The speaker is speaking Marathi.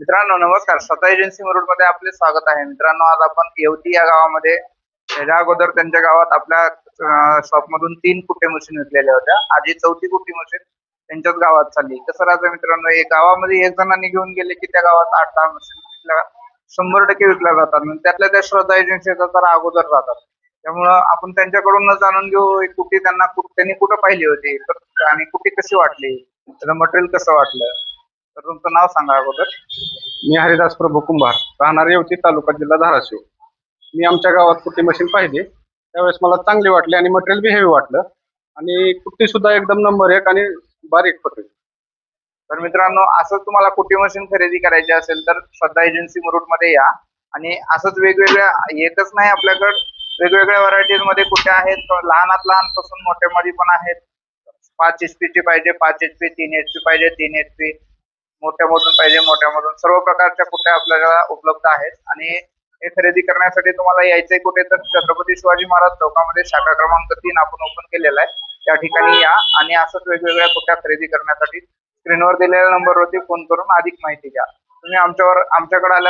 मित्रांनो नमस्कार. स्वतः एजन्सी मुरुड मध्ये आपले स्वागत आहे. मित्रांनो आज आपण येवती या गावामध्ये त्याच्या अगोदर त्यांच्या गावात आपल्या शॉप मधून 3 कुट्टे मशीन विकलेल्या होत्या. आज ही 4थी कुट्टी मशीन त्यांच्याच गावात चालली. कसं राहतं मित्रांनो, एक गावामध्ये एक जणांनी घेऊन गेले की त्या गावात 8-10 मशीन 100% विकल्या जातात. त्यातल्या त्या श्रद्धा एजन्सीचा तर अगोदर जातात. त्यामुळं आपण त्यांच्याकडून जाणून घेऊ कुठे त्यांनी कुठं पाहिली होती आणि कुठे कशी वाटली, त्याचं मटेरियल कसं वाटलं. तर तुमचं नाव सांगा अगोदर. मी हरिदास प्रभू कुंभार, राहणार येवती, तालुका जिल्हा धाराशिव. मी आमच्या गावात कुट्टी मशीन पाहिली, त्यावेळेस मला चांगली वाटली आणि मटेरियल बी हेवी वाटलं आणि कुट्टी सुद्धा एकदम नंबर 1 आणि बारीक होती. तर मित्रांनो, असं तुम्हाला कुट्टी मशीन खरेदी करायची असेल तर श्रद्धा एजन्सी मुरुड मध्ये या आणि असंच वेगवेगळ्या येतच नाही आपल्याकडे, वेगवेगळ्या व्हरायटीज मध्ये कुठे आहेत. लहानात लहान पासून मोठ्यामध्ये पण आहेत. 5 HP ची पाहिजे 5 HP, 3 HP पाहिजे 3 HP, मोठ्यामधून पाहिजे मोठ्यामधून, सर्व प्रकारच्या कुट्ट्या आपल्याला उपलब्ध आहेत. आणि हे खरेदी करण्यासाठी तुम्हाला यायचंय कुठे तर छत्रपती शिवाजी महाराज चौकामध्ये शाखा क्रमांक 3 आपण ओपन केलेला आहे. त्या ठिकाणी या आणि असंच वेगवेगळ्या कुट्ट्या खरेदी करण्यासाठी स्क्रीनवर दिलेल्या नंबरवरती फोन करून अधिक माहिती घ्या. तुम्ही आमच्याकडे आल्या